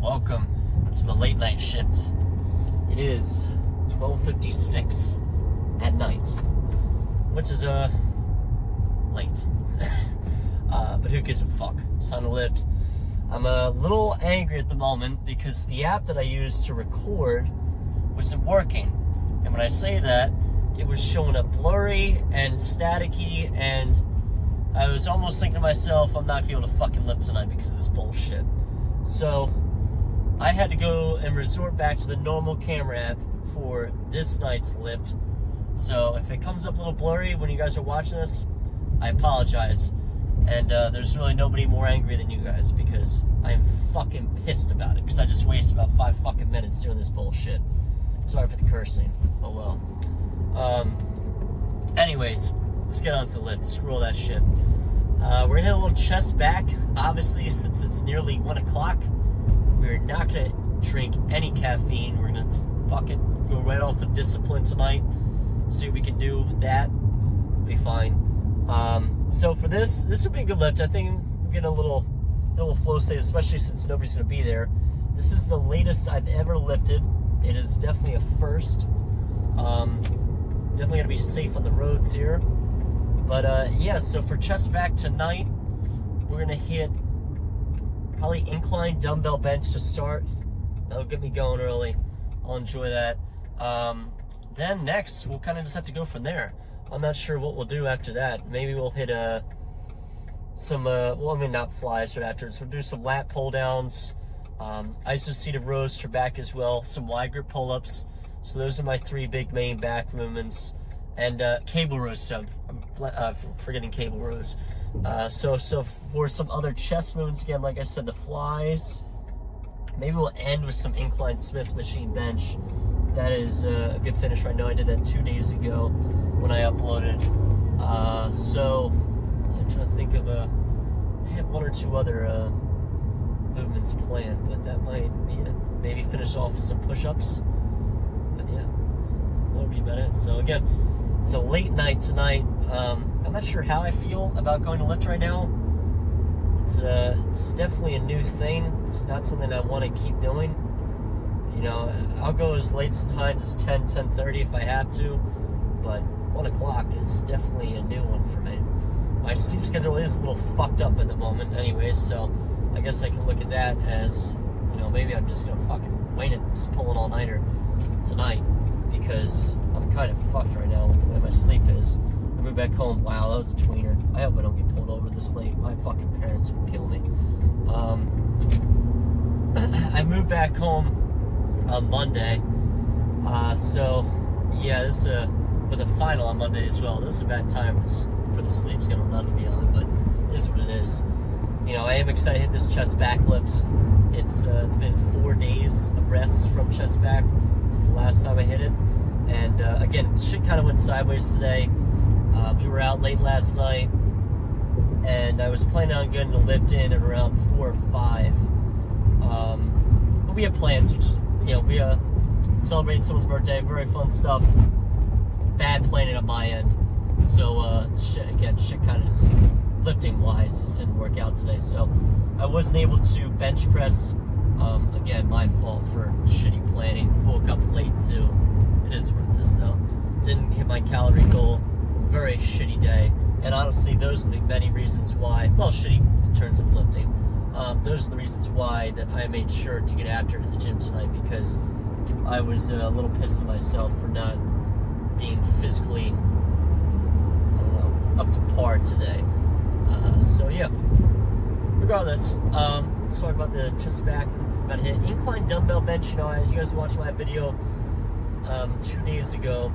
welcome to the late night shift. It is 12:56 at night, which is late. But who gives a fuck? It's time to lift. I'm a little angry at the moment because the app that I used to record wasn't working. And when I say that, it was showing up blurry and staticky, and I was almost thinking to myself, I'm not gonna be able to fucking lift tonight because of this bullshit. So I had to go and resort back to the normal camera app for this night's lift. So if it comes up a little blurry when you guys are watching this, I apologize. And there's really nobody more angry than you guys because I'm fucking pissed about it because I just wasted about 5 fucking minutes doing this bullshit. Sorry for the cursing. Oh well. Anyways, let's get on to lift. Screw all that shit. We're gonna hit a little chest back. Obviously, since it's nearly 1 o'clock, we're not gonna drink any caffeine. We're gonna fucking go right off of discipline tonight. See what we can do with that. Be fine. So for this will be a good lift. I think we're getting a little flow state, especially since nobody's gonna be there. This is the latest I've ever lifted. It is definitely a first. Definitely gotta be safe on the roads here. But yeah, so for chest back tonight, we're gonna hit probably incline dumbbell bench to start. That'll get me going early. I'll enjoy that. Then next, we'll kind of just have to go from there. I'm not sure what we'll do after that. Maybe we'll hit some, well, I mean, not flies right after. So we'll do some lat pull downs, iso-seated rows for back as well, some wide grip pull-ups. So those are my 3 big main back movements. And cable rows stuff. I'm forgetting cable rows. So for some other chest movements, again, like I said, the flies. Maybe we'll end with some incline Smith machine bench. That is a good finish. I know I did that 2 days ago when I uploaded. So I'm trying to think of I had 1 or 2 other movements planned, but that might be it. Maybe finish off with some push-ups. But yeah, so that'll be about it. So again, it's a late night tonight. I'm not sure how I feel about going to lift right now. It's definitely a new thing. It's not something I want to keep doing. You know, I'll go as late sometimes as 10:30 if I have to, but 1 o'clock is definitely a new one for me. My sleep schedule is a little fucked up at the moment anyways, so I guess I can look at that as, you know, maybe I'm just gonna fucking wait and just pull an all-nighter tonight because I'm kind of fucked right now with the way my sleep is. I moved back home. Wow, that was a tweener. I hope I don't get pulled over this late. My fucking parents would kill me. I moved back home on Monday. So yeah, this with a final on Monday as well. This is a bad time for the sleep schedule not to be on, but it is what it is. You know, I am excited to hit this chest back lift. It's been 4 days of rest from chest back. This is the last time I hit it. And again, shit kind of went sideways today. We were out late last night, and I was planning on getting the lift in at around 4 or 5. But we had plans, which, you know, we celebrated someone's birthday, very fun stuff. Bad planning on my end. So shit kind of just lifting-wise just didn't work out today. So I wasn't able to bench press. Again, my fault for shitty planning. Woke up late too. It is what it is though. Didn't hit my calorie goal. Very shitty day. And honestly, those are the many reasons why, well, shitty in terms of lifting. Those are the reasons why that I made sure to get after it in the gym tonight, because I was a little pissed at myself for not being physically, I don't know, up to par today. So yeah, regardless, let's talk about the chest back. I'm about to hit incline dumbbell bench. You know, you guys watched my video 2 days ago.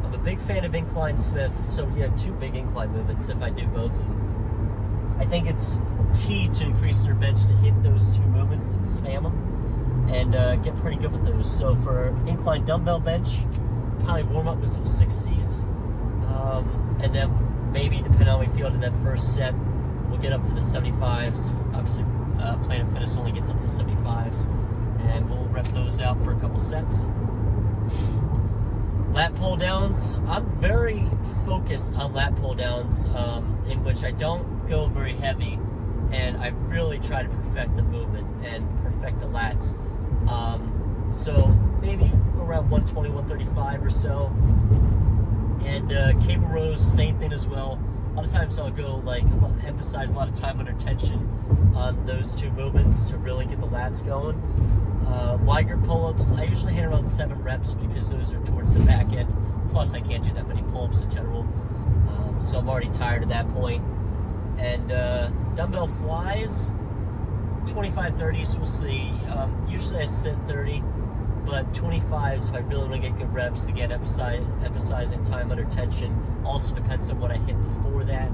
I'm a big fan of incline Smith, so yeah, 2 big incline movements if I do both of them. I think it's key to increase your bench to hit those 2 movements and spam them and get pretty good with those. So for incline dumbbell bench, probably warm up with some 60s, and then maybe depending on how we feel to that first set, we'll get up to the 75s. Obviously, Planet Fitness only gets up to 75s, and we'll rep those out for a couple sets. Lat pull downs, I'm very focused on lat pull downs, in which I don't go very heavy, and I really try to perfect the movement and perfect the lats. So maybe around 120, 135 or so. And cable rows, same thing as well. A lot of times I'll go like emphasize a lot of time under tension on those two movements to really get the lats going. Wide grip pull-ups, I usually hit around 7 reps because those are towards the back end. Plus I can't do that many pull-ups in general. So I'm already tired at that point. And dumbbell flies, 25, 30s, we'll see. Usually I sit 30, but 25s if I really want to get good reps. Again, emphasizing time under tension. Also depends on what I hit before that.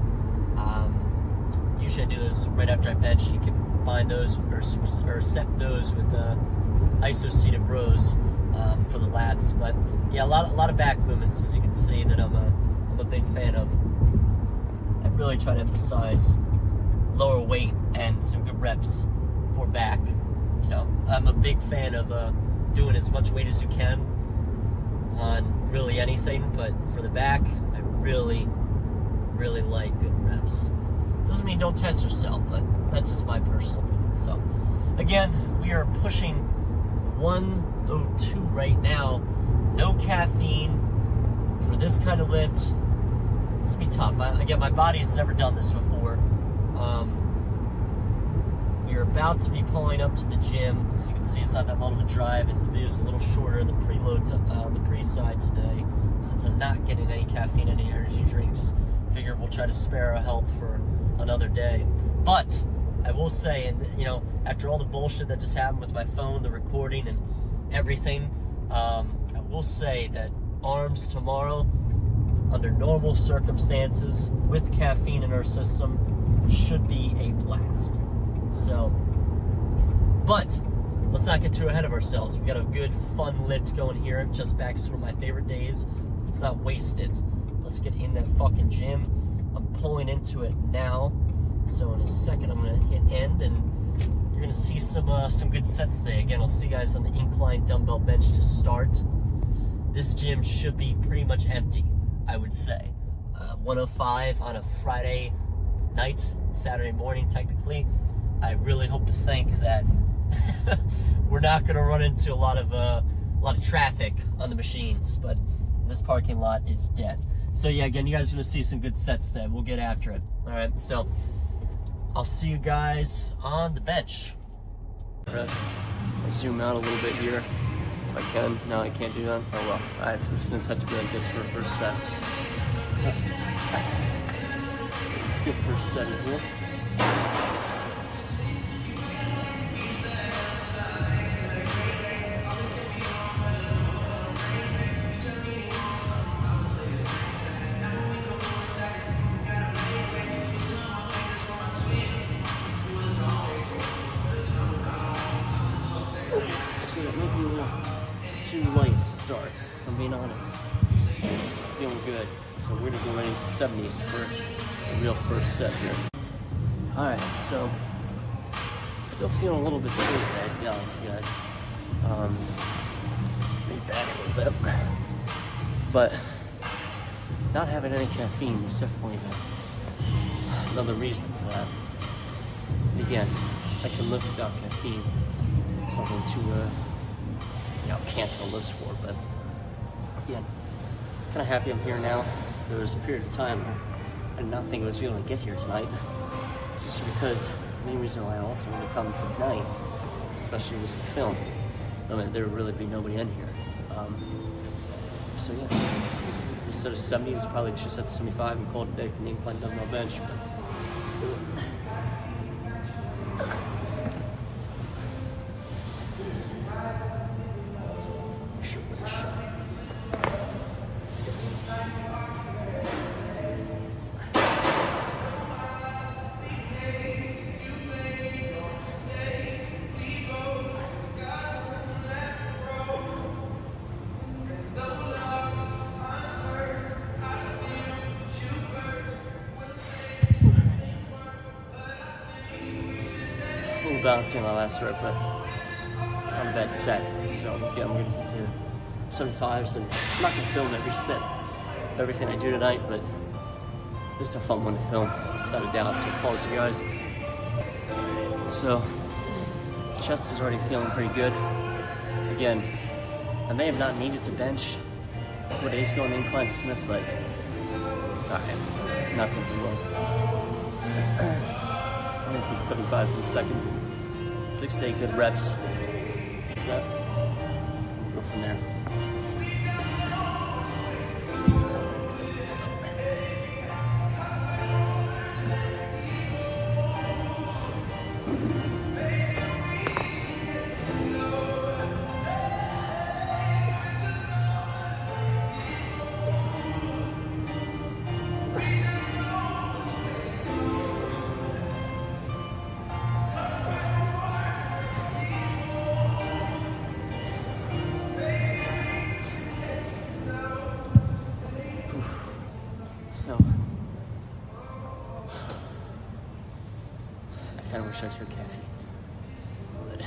Usually I do those right after I bench. You can combine those or set those with iso-seated rows for the lats. But yeah, a lot of back movements, as you can see, that I'm a big fan of. I really try to emphasize lower weight and some good reps for back. You know, I'm a big fan of doing as much weight as you can on really anything, but for the back, I really like good reps. Doesn't mean don't test yourself, but that's just my personal opinion. So, again, we are pushing 102 right now. No caffeine for this kind of lift. It's gonna be tough. Again, my body has never done this before. We're about to be pulling up to the gym. As you can see, it's not that long of a drive, and the video's a little shorter on the preload on the pre-side today, since I'm not getting any caffeine, any energy drinks. Figure we'll try to spare our health for another day. But I will say, and you know, after all the bullshit that just happened with my phone, the recording, and everything, I will say that arms tomorrow, under normal circumstances, with caffeine in our system, should be a blast. So, but let's not get too ahead of ourselves. We got a good, fun lift going here. Just back is one of my favorite days. Let's not waste it. Let's get in that fucking gym. I'm pulling into it now. So in a second, I'm gonna hit end, and you're gonna see some good sets today. Again, I'll see you guys on the incline dumbbell bench to start. This gym should be pretty much empty, I would say. 105 on a Friday night, Saturday morning, technically. I really hope to think that we're not going to run into a lot of traffic on the machines, but this parking lot is dead. So yeah, again, you guys are going to see some good sets today. We'll get after it. All right, so I'll see you guys on the bench. I'll zoom out a little bit here if I can. No, I can't do that. Oh well. All right, so it's going to have to be like this for a first set. So, good first set in here. So it might be a little too light to start, if I'm being honest. Feeling good. So we're gonna go right into 70s for a real first set here. Alright, so still feeling a little bit sick, to be honest, guys. Maybe back a little bit. But not having any caffeine is definitely another reason for that. And again, I can live without caffeine. Something to cancel this for, but again, kind of happy I'm here now. There was a period of time where I did not think I was going to get here tonight. It's just because the main reason why I also want to come tonight, especially with the film, I mean, there would really be nobody in here. So yeah, instead of 70, it's probably just at 75 and call it a day from the incline dumbbell bench. But let's do it. Bouncing on my last rep, but I'm bad set. So again, I'm gonna do 75s, and I'm not gonna film every set, everything I do tonight, but just a fun one to film, without a doubt. So pause you guys. So Chest is already feeling pretty good. Again, I may have not needed to bench 4 days ago on the incline Smith, but it's alright. Not gonna be well. I'm gonna do 75s in a second. 6 to 8 good reps. Set. We'll go from there. So, I kind of wish I took caffeine, but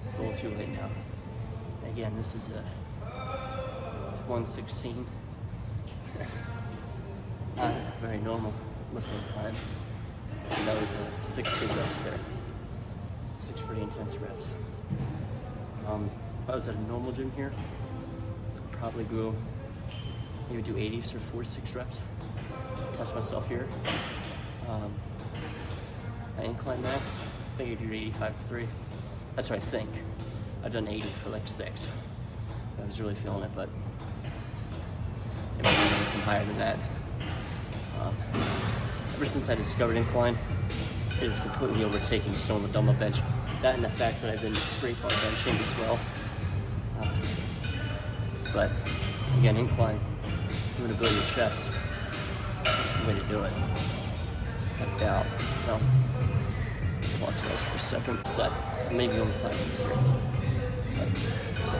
it's a little too late now. Again, this is it's 1:16. Very normal looking time. And that was 6 good reps there. 6 pretty intense reps. If I was at a normal gym here, I'd probably go maybe do 80s or 4 to 6 reps. Test myself here. My incline max, I think I do 85 for 3. That's what I think. I've done 80 for like 6. I was really feeling it, but it might be anything higher than that. Ever since I discovered incline, it has completely overtaken just on the dumbbell bench. That and the fact that I've been straight bar benching as well. But again, incline, you want to build your chest. That's the way to do it. Cut down. So, pause guys for a second. Set. Maybe only 5 minutes here. But, so.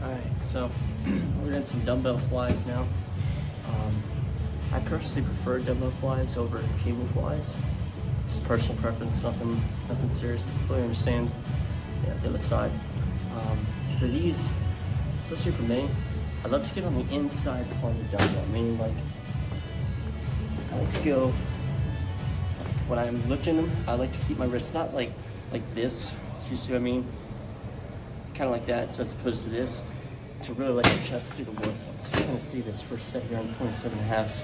Alright, so we're doing some dumbbell flies now. I personally prefer dumbbell flies over cable flies. It's personal preference, nothing serious. Fully understand. Yeah, the other side. For these, especially for me, I love to get on the inside part of the dumbbell. Meaning, like, I like to go. When I'm lifting them, I like to keep my wrist not like this. You see what I mean? Kind of like that, so as opposed to this, to really let your chest do the work. So you kind of see this first set here on 27.5.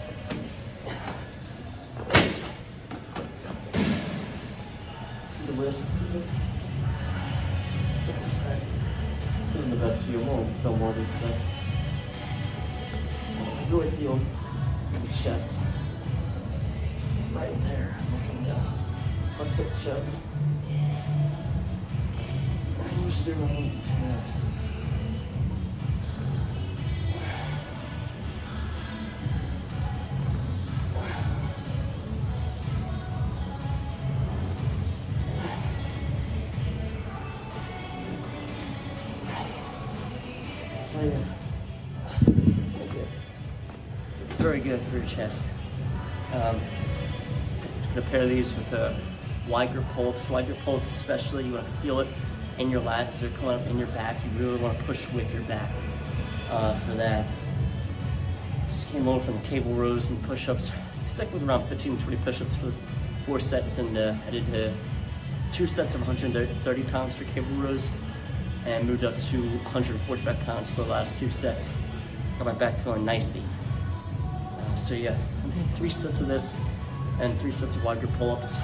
See the wrist? This isn't the best feel. We'll film more of these sets. Really feel the chest right there. Looking down. Flex up the chest. I usually do around 8 to 10 reps. So yeah, very good for your chest. Gonna pair these with wide grip pull-ups. Wide grip pull-ups especially, you want to feel it in your lats. They're coming up in your back. You really want to push with your back for that. Just came over from the cable rows and push-ups. Stuck with around 15 to 20 push-ups for 4 sets, and I did 2 sets of 130 pounds for cable rows, and moved up to 145 pounds for the last 2 sets. Got my back feeling nicey. So yeah, I did 3 sets of this and 3 sets of wide grip pull-ups,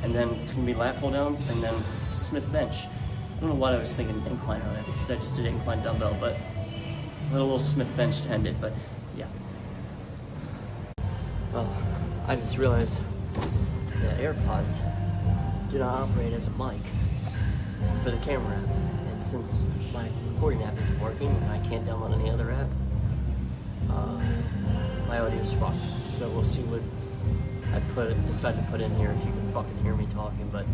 and then it's gonna be lat pull downs and then Smith bench. I don't know what I was thinking incline on it because I just did incline dumbbell, but a little Smith bench to end it. But yeah. Well, I just realized the AirPods do not operate as a mic for the camera app, and since my recording app isn't working and I can't download any other app, my audio is fucked. So we'll see what I decide to put in here if you can fucking hear me talking. But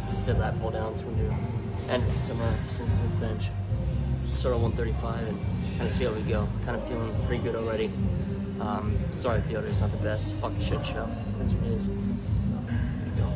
just did lat pull downs. We're gonna do end of the summer since Smith bench. So start on 135 and kind of see how we go. Kind of feeling pretty good already. Sorry if the audio's not the best. Fucking shit show. That's what it is. So, here we go.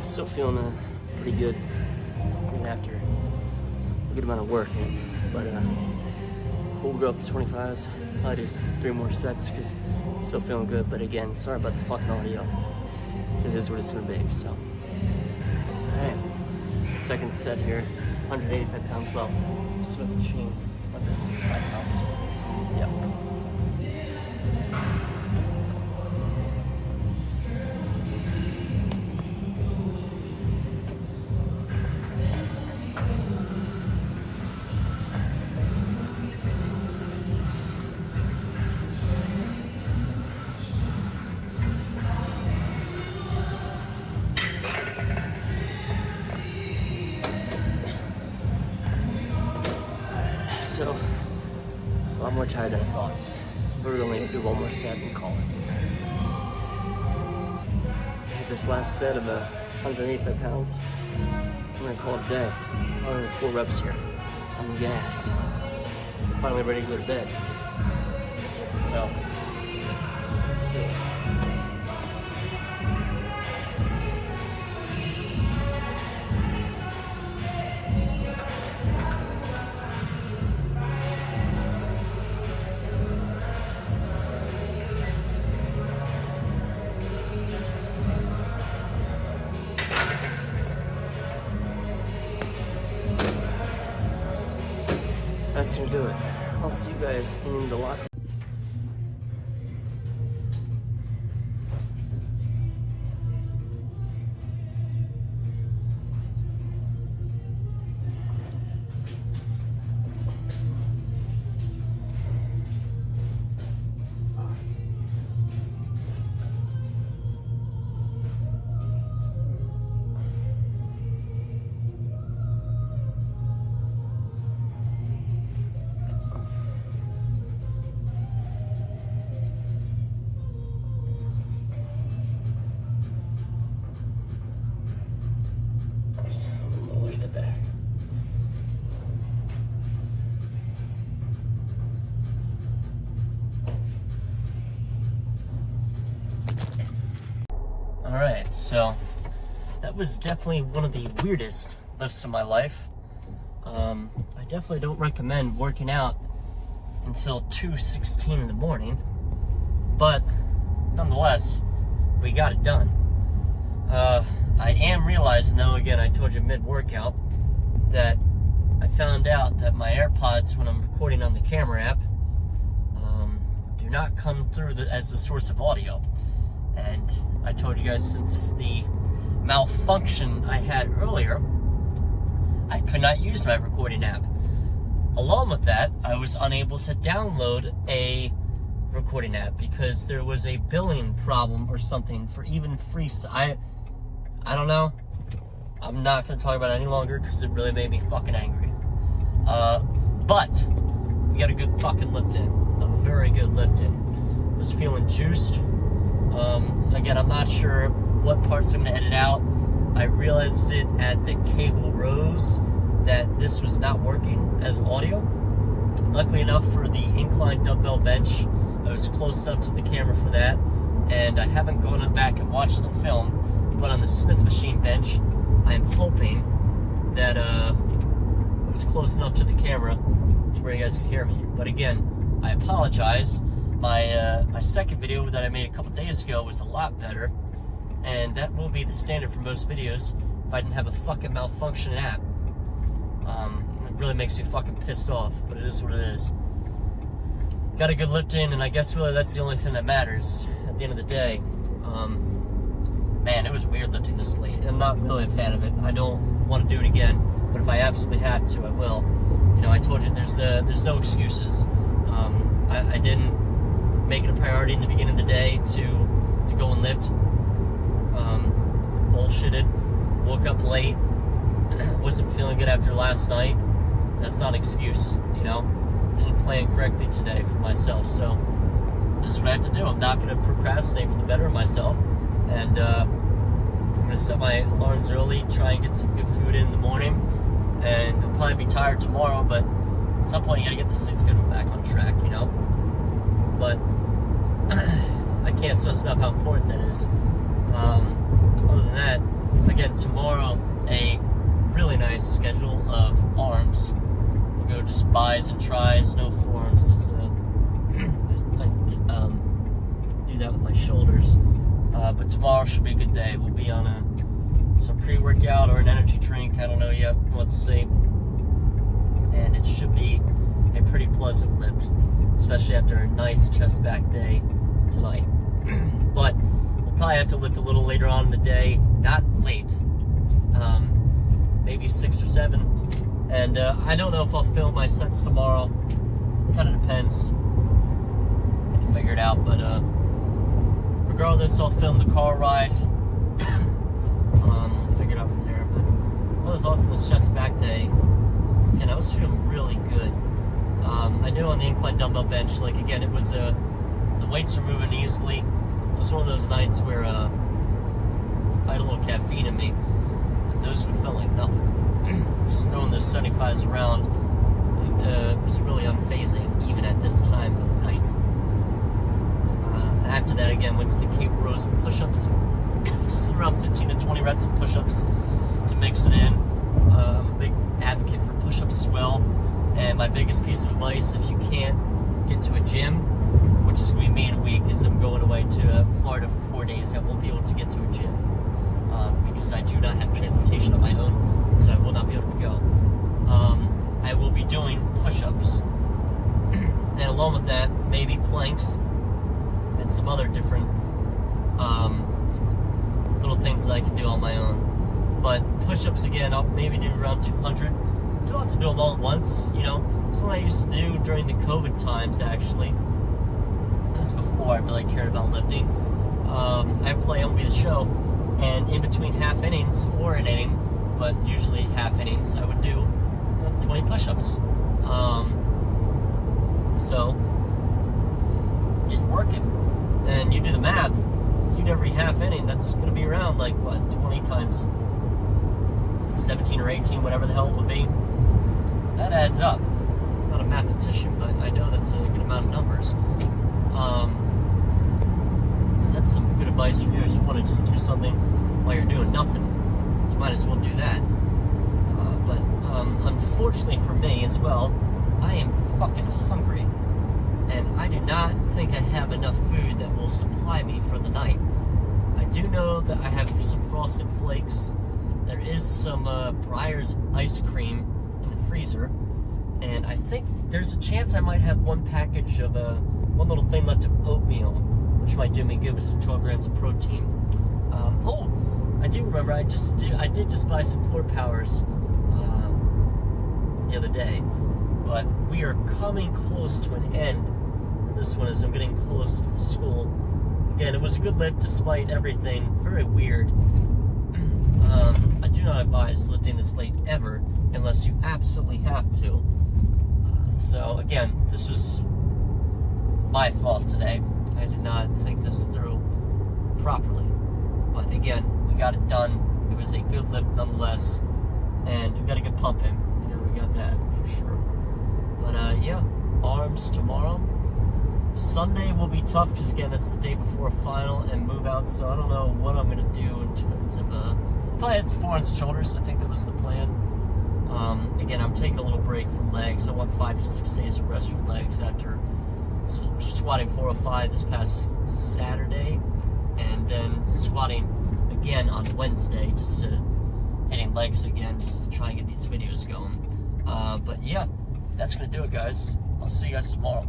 Still feeling pretty good even after a good amount of work, but we'll go up to 25s. I'll do 3 more sets because still feeling good. But again, sorry about the fucking audio. It is what it's gonna be. So, all right, second set here, 185 pounds. Well, Smith machine, 165 pounds. Yep. So, a lot more tired than I thought. We're only gonna do 1 more set and call it. This last set of 185 pounds, I'm gonna call it a day. Only 4 reps here. I'm gassed. Finally ready to go to bed. So, let's do it. That's gonna do it. I'll see you guys in the locker room. Alright, so that was definitely one of the weirdest lifts of my life. I definitely don't recommend working out until 2:16 in the morning, but nonetheless, we got it done. I am realizing though, again, I told you mid-workout, that I found out that my AirPods, when I'm recording on the camera app, do not come through as the source of audio. And I told you guys, since the malfunction I had earlier, I could not use my recording app. Along with that, I was unable to download a recording app because there was a billing problem or something for even free stuff. I don't know. I'm not going to talk about it any longer because it really made me fucking angry. But we got a good fucking lift in. A very good lift in. Was feeling juiced. Again, I'm not sure what parts I'm going to edit out. I realized it at the cable rows that this was not working as audio. Luckily enough for the incline dumbbell bench, I was close enough to the camera for that, and I haven't gone back and watched the film, but on the Smith machine bench, I'm hoping that I was close enough to the camera to where you guys could hear me. But again, I apologize. My second video that I made a couple days ago was a lot better, and that will be the standard for most videos if I didn't have a fucking malfunction app. It really makes me fucking pissed off, but it is what it is. Got a good lift in, and I guess really that's the only thing that matters at the end of the day. Man, it was weird lifting this late. I'm not really a fan of it. I don't want to do it again, but if I absolutely had to, I will. You know, I told you there's no excuses. I didn't make it a priority in the beginning of the day to go and lift. Bullshitted. Woke up late. Wasn't feeling good after last night. That's not an excuse, you know. Didn't plan correctly today for myself, so this is what I have to do. I'm not going to procrastinate for the better of myself, and I'm going to set my alarms early, try and get some good food in the morning, and I'll probably be tired tomorrow, but at some point you got to get the sleep schedule back on track, you know. But I can't stress enough how important that is. Other than that, again, tomorrow, a really nice schedule of arms. You go just buys and tries, no forms. I do that with my shoulders. But tomorrow should be a good day. We'll be on some pre-workout or an energy drink. I don't know yet. Let's see. And it should be a pretty pleasant lift, especially after a nice chest back day tonight. But we'll probably have to lift a little later on in the day. Not late. Maybe 6 or 7. And I don't know if I'll film my sets tomorrow. Kind of depends. I'll figure it out. But regardless, I'll film the car ride. We'll figure it out from there. But other thoughts on this chest back day. Again, I was feeling really good. I knew on the incline dumbbell bench, like again, it was the weights are moving easily. It was one of those nights where I had a little caffeine in me, and those would felt like nothing. Just throwing those 75s around, and it was really unfazing even at this time of night. After that, again, went to the Cape rows and push-ups, just around 15 to 20 reps of push-ups to mix it in. I'm a big advocate for push-ups as well. And my biggest piece of advice, if you can't get to a gym, which is going to be me in a week, is I'm going away to Florida for 4 days. I won't be able to get to a gym because I do not have transportation of my own, so I will not be able to go. I will be doing push-ups. And along with that, maybe planks and some other different little things that I can do on my own. But push-ups, again, I'll maybe do around 200. Don't have to do them all at once, you know. Something I used to do during the COVID times, actually. This before I really cared about lifting. I play MLB The Show, and in between half innings or an inning, but usually half innings, I would do 20 push-ups. So get working, and you do the math. You do every half inning. That's going to be around like what, 20 times 17 or 18, whatever the hell it would be. That adds up. I'm not a mathematician, but I know that's a good amount of numbers. So that's some good advice for you. If you want to just do something while you're doing nothing, you might as well do that. But unfortunately for me as well, I am fucking hungry. And I do not think I have enough food that will supply me for the night. I do know that I have some Frosted Flakes. There is some Breyer's ice cream in the freezer, and I think there's a chance I might have one package of one little thing left of oatmeal, which might do me good with some 12 grams of protein. I do remember I did just buy some Core Powers the other day, but we are coming close to an end. This one is I'm getting close to the school. Again, it was a good lift despite everything. Very weird. I do not advise lifting this late ever unless you absolutely have to. So again, this was my fault today. I did not think this through properly. But again, we got it done. It was a good lift nonetheless, and we got a good pump in. You know, we got that for sure. But yeah, arms tomorrow. Sunday will be tough because again, that's the day before a final and move out. So I don't know what I'm gonna do in terms of probably it's forearms and shoulders. I think that was the plan. Again, I'm taking a little break from legs. I want 5 to 6 days of rest from legs after squatting 405 this past Saturday, and then squatting again on Wednesday, just hitting legs again, just to try and get these videos going. But yeah, that's gonna do it, guys. I'll see you guys tomorrow.